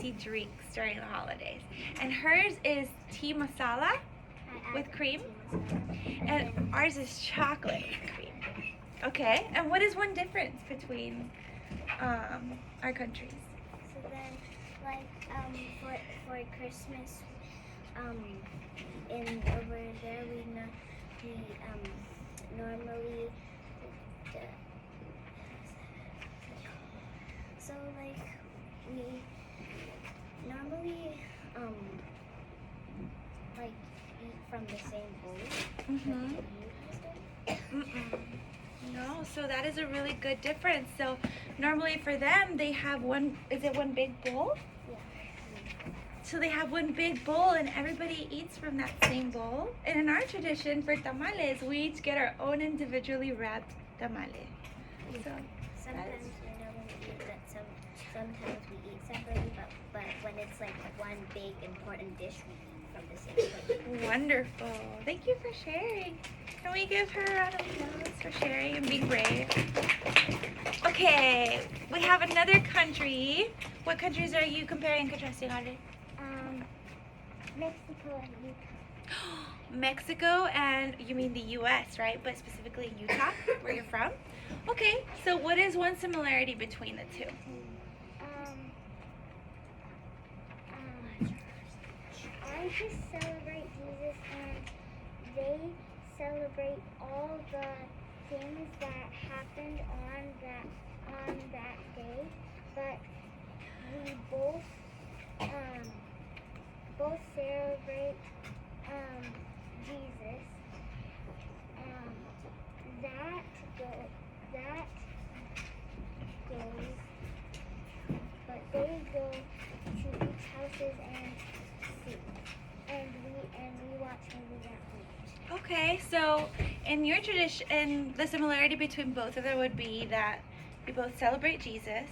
spicy drinks during the holidays. And hers is tea masala with cream, and ours is chocolate with cream. Okay, and what is one difference between our countries? So then, like, for Christmas, in over there we normally so like we normally like eat from the same bowl. Mm-hmm. No, so that is a really good difference. So normally for them, they have one big bowl? Yeah. So they have one big bowl and everybody eats from that same bowl. And in our tradition for tamales, we each get our own individually wrapped tamale. So Sometimes we normally eat that. Sometimes we eat separately, but when it's like one big important dish, we eat from the same plate. wonderful. Thank you for sharing. Can we give her a round of applause for sharing and being brave? Okay, we have another country. What countries are you comparing and contrasting, Audrey? Mexico and Utah. Mexico, and you mean the U.S., right? But specifically Utah, where you're from? Okay, so what is one similarity between the two? I just celebrate Jesus, and they celebrate all the things that happened on that day. But we both celebrate Jesus. That goes, but they go to each houses and sing, and we watch movies at home. Okay, so in your tradition, the similarity between both of them would be that you both celebrate Jesus.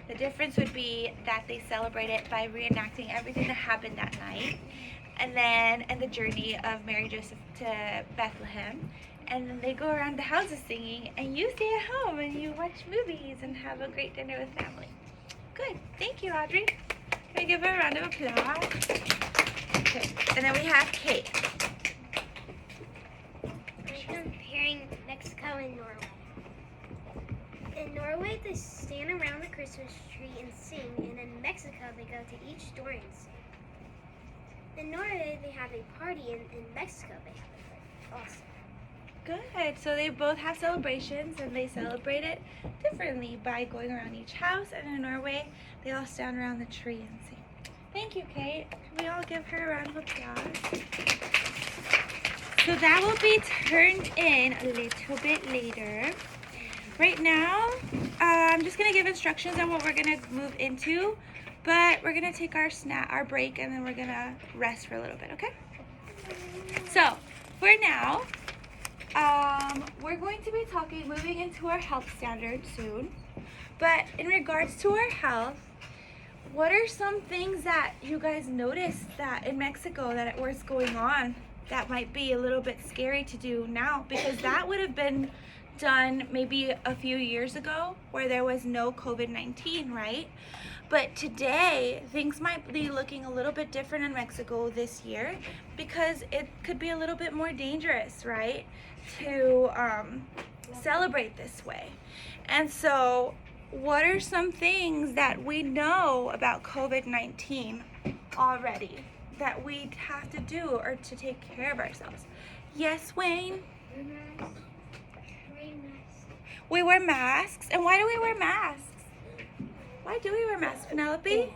The difference would be that they celebrate it by reenacting everything that happened that night, and the journey of Mary Joseph to Bethlehem. And then they go around the houses singing, and you stay at home and you watch movies and have a great dinner with family. Good. Thank you, Audrey. Can we give her a round of applause? Okay. And then we have Kate. I'm comparing Mexico and Norway. In Norway, they stand around the Christmas tree and sing, and in Mexico, they go to each door and sing. In Norway, they have a party, and in Mexico, they have a party also. Good. So they both have celebrations, and they celebrate it differently by going around each house. And in Norway, they all stand around the tree and sing. Thank you, Kate. Can we all give her a round of applause? So that will be turned in a little bit later. Right now, I'm just going to give instructions on what we're going to move into, but we're going to take our break, and then we're going to rest for a little bit, okay? So, for now, we're going to be moving into our health standards soon, but in regards to our health, what are some things that you guys noticed that in Mexico that was going on that might be a little bit scary to do now? Because that would have been done maybe a few years ago where there was no COVID-19, right? But today, things might be looking a little bit different in Mexico this year because it could be a little bit more dangerous, right, to celebrate this way. And so, what are some things that we know about COVID-19 already that we have to do or to take care of ourselves? Yes, Wayne? We wear masks. And why do we wear masks? Why do we wear masks, Penelope?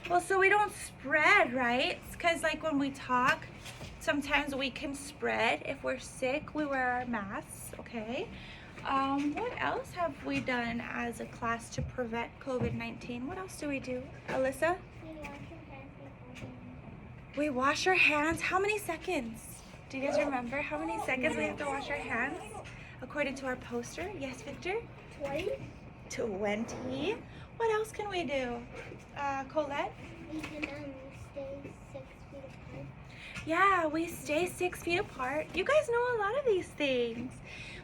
Well, so we don't spread, right? Because like when we talk, sometimes we can spread. If we're sick, we wear our masks, okay? What else have we done as a class to prevent COVID-19? What else do we do? Alyssa? We wash our hands. How many seconds? Do you guys remember how many seconds we have to wash our hands? According to our poster. Yes, Victor? 20? 20. What else can we do? Colette? We can stay 6 feet apart. Yeah, we stay 6 feet apart. You guys know a lot of these things.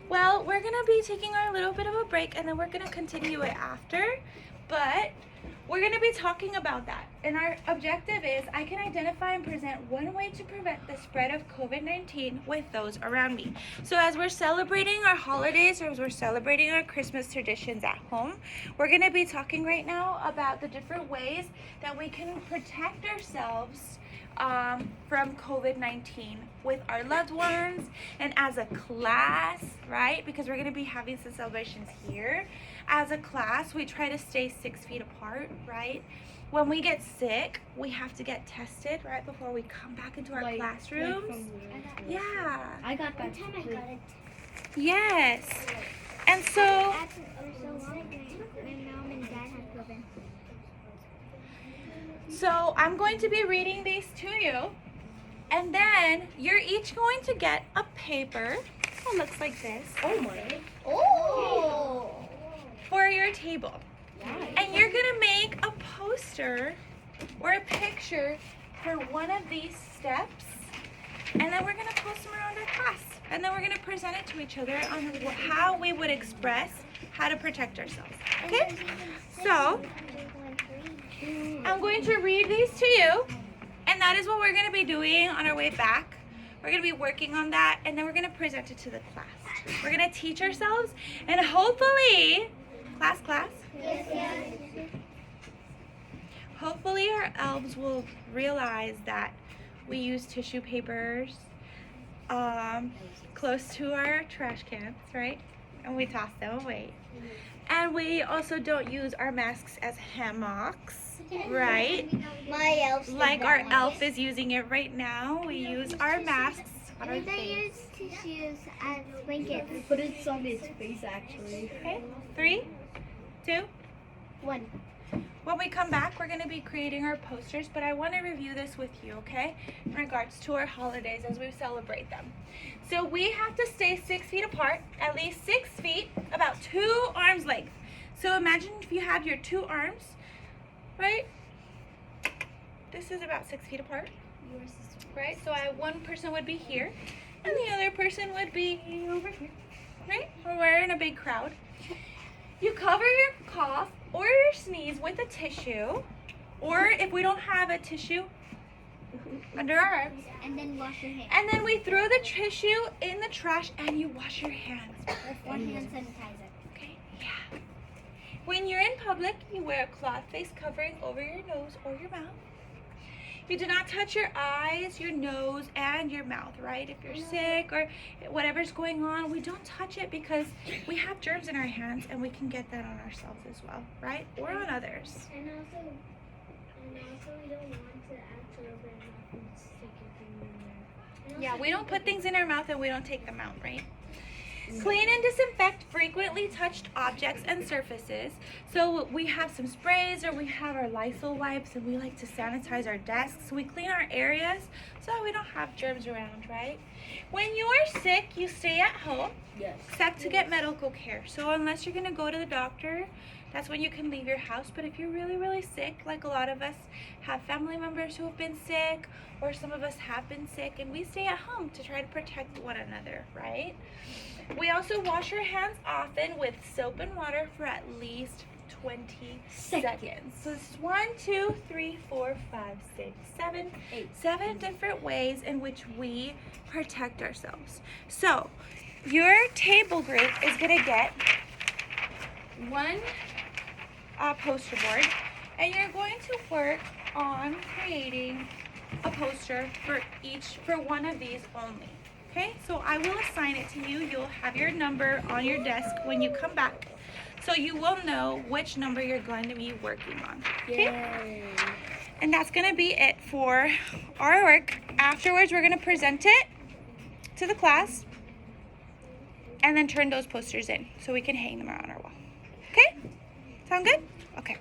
Well, we're going to be taking our little bit of a break, and then we're going to continue it after. we're going to be talking about that. And our objective is I can identify and present one way to prevent the spread of COVID-19 with those around me. So as we're celebrating our holidays, or as we're celebrating our Christmas traditions at home, we're going to be talking right now about the different ways that we can protect ourselves from COVID-19 with our loved ones and as a class, right? Because we're going to be having some celebrations here. As a class, we try to stay 6 feet apart, right? When we get sick, we have to get tested right before we come back into our classrooms. Yeah. I got that. One time I got it. Yes. And so, My mom and dad had COVID. so I'm going to be reading these to you. And then you're each going to get a paper that looks like this Oh my. Oh! for your table. And you're gonna make a poster or a picture for one of these steps, and then we're gonna post them around our class, and then we're gonna present it to each other on how we would express how to protect ourselves. Okay? So I'm going to read these to you, and that is what we're gonna be doing on our way back. We're gonna be working on that, and then we're gonna present it to the class. We're gonna teach ourselves, and hopefully, class. Hopefully our elves will realize that we use tissue papers close to our trash cans, right? And we toss them away. And we also don't use our masks as hammocks, right? My elf. Like our elf is using it right now. We use our masks on our face. tissues as blankets. But it's on its face actually. Okay, 3, 2, 1. When we come back, we're going to be creating our posters, but I want to review this with you, okay? In regards to our holidays as we celebrate them. So we have to stay 6 feet apart, at least 6 feet, about 2 arms length. So imagine if you had your 2 arms, right? This is about 6 feet apart, right? So one person would be here, and the other person would be over here, right? We're in a big crowd. You cover your cough or your sneeze with a tissue, or if we don't have a tissue, under our arms. And then wash your hands. And then we throw the tissue in the trash and you wash your hands. With one hand sanitizer. Okay? Yeah. When you're in public, you wear a cloth face covering over your nose or your mouth. You do not touch your eyes, your nose, and your mouth, right? If you're sick or whatever's going on, we don't touch it because we have germs in our hands and we can get that on ourselves as well, right? Or on others. And also we don't want to actually open our mouth and stick a thing in there. Yeah, we don't put things in our mouth and we don't take them out, right? Clean and disinfect frequently touched objects and surfaces. So we have some sprays or we have our Lysol wipes and we like to sanitize our desks. We clean our areas so that we don't have germs around, right? When you are sick, you stay at home Yes. except to get medical care. So unless you're gonna go to the doctor, that's when you can leave your house. But if you're really, really sick, like a lot of us have family members who have been sick, or some of us have been sick, and we stay at home to try to protect one another, right? We also wash our hands often with soap and water for at least 20 seconds. So this is 1, 2, 3, 4, 5, 6, 7, 8. 7 different ways in which we protect ourselves. So your table group is gonna get one poster board, and you're going to work on creating a poster for one of these only. Okay, so I will assign it to you. You'll have your number on your desk when you come back, so you will know which number you're going to be working on. Okay, Yay. and that's going to be it for our work. Afterwards, we're going to present it to the class and then turn those posters in so we can hang them around our wall. Okay, sound good? Okay.